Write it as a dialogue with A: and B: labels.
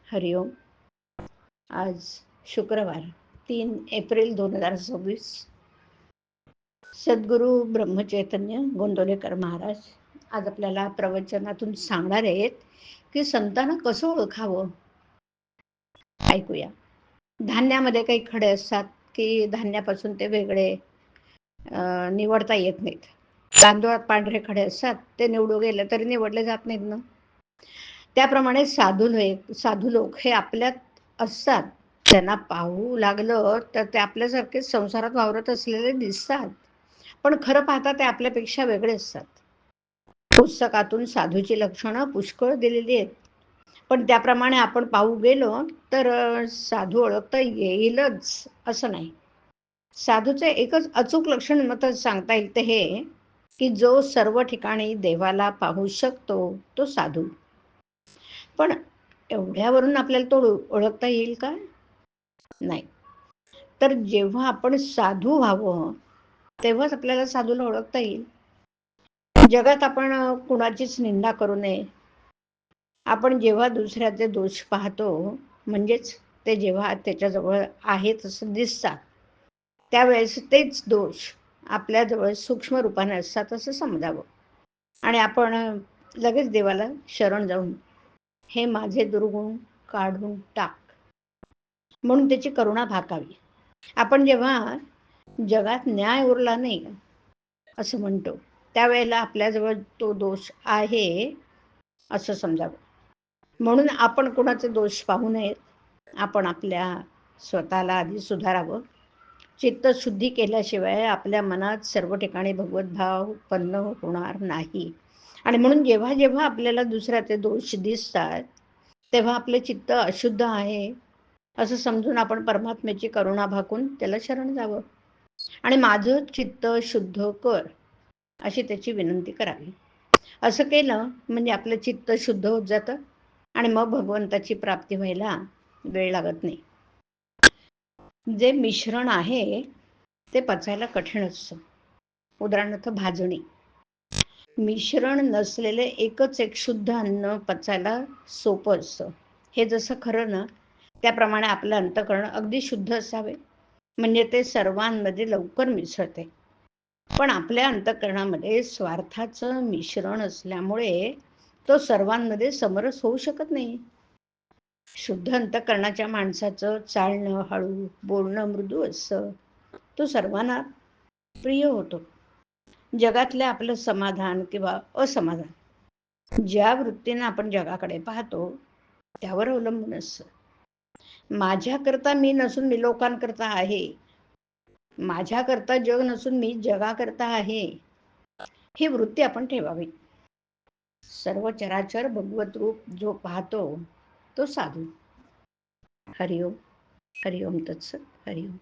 A: हरिओम. आज शुक्रवार 3 एप्रिल 2026. सद्गुरू ब्रह्मचैतन्य गोंदवलेकर महाराज आज आपल्याला प्रवचनातून सांगणार आहेत की संतांना कसं ओळखावं. ऐकूया. धान्यामध्ये काही खडे असतात की धान्यापासून ते वेगळे निवडता येत नाहीत. तांदूळात पांढरे खडे असतात, ते निवडू गेले तरी निवडले जात नाहीत ना. त्याप्रमाणे साधू लोक हे आपल्यात असतात. त्यांना पाहू लागलं तर ते आपल्यासारखेच संसारात वावरत असलेले दिसतात, पण खरं पाहता ते आपल्यापेक्षा वेगळे असतात. पुस्तकातून साधूची लक्षणं पुष्कळ दिलेली आहेत, पण त्याप्रमाणे आपण पाहू गेलो तर साधू ओळखता येईलच असं नाही. साधूचे एकच अचूक लक्षण मात्र सांगता येईल ते हे की जो सर्व ठिकाणी देवाला पाहू शकतो तो साधू. पण एवढ्यावरून आपल्याला तो ओळखता येईल का? नाही. तर जेव्हा आपण साधू व्हावं तेव्हाच आपल्याला साधूला ओळखता येईल. जगात आपण कुणाचीच निंदा करू नये. आपण जेव्हा दुसऱ्याचे दोष पाहतो, म्हणजेच ते जेव्हा त्याच्याजवळ आहेत असं दिसतात, त्यावेळेस तेच दोष आपल्याजवळ सूक्ष्म रूपाने असतात असं समजावं. आणि आपण लगेच देवाला शरण जाऊन हे माझे दुर्गुण काढून टाक म्हणून त्याची करुणा भाकावी. आपण जेव्हा जगात न्याय उरला नाही असं म्हणतो, त्यावेळेला आपल्याजवळ तो दोष आहे असं समजावं. म्हणून आपण कोणाचे दोष पाहू नयेत. आपण आपल्या स्वतःला आधी सुधारावं. चित्तशुद्धी केल्याशिवाय आपल्या मनात सर्व ठिकाणी भगवत भाव उत्पन्न होणार नाही. आणि म्हणून जेव्हा जेव्हा आपल्याला दुसऱ्याचे दोष दिसतात तेव्हा आपले चित्त अशुद्ध आहे असं समजून आपण परमात्म्याची करुणा भाकून त्याला शरण जावं आणि माझं चित्त शुद्ध कर अशी त्याची विनंती करावी. असं केलं म्हणजे आपलं चित्त शुद्ध होत जातं आणि मग भगवंताची प्राप्ती व्हायला वेळ लागत नाही. जे मिश्रण आहे ते पचायला कठीण असतं. उदाहरणार्थ भाजणी. मिश्रण नसलेले एकच एक शुद्ध अन्न पचायला सोपं असतं. हे जसं खरं ना, त्याप्रमाणे आपलं अंतःकरण अगदी शुद्ध असावे म्हणजे ते सर्वांमध्ये लवकर मिसळते. पण आपल्या अंतःकरणामध्ये स्वार्थाचं मिश्रण असल्यामुळे तो सर्वांमध्ये समरस होऊ शकत नाही. शुद्ध अंतःकरणाच्या माणसाचं चालणं हळू, बोलणं मृदू असतं. तो सर्वांना प्रिय होतो. जगातलं आपलं समाधान किंवा असमाधान ज्या वृत्तीने आपण जगाकडे पाहतो त्यावर अवलंबून असतं. माझ्याकरता मी नसून मी लोकांकरता आहे, माझ्याकरता जग नसून मी जगाकरता आहे, ही वृत्ती आपण ठेवावी. सर्व चराचर भगवत रूप जो पाहतो तो साधू. हरिओम. हरिओम तत्सत. हरिओम.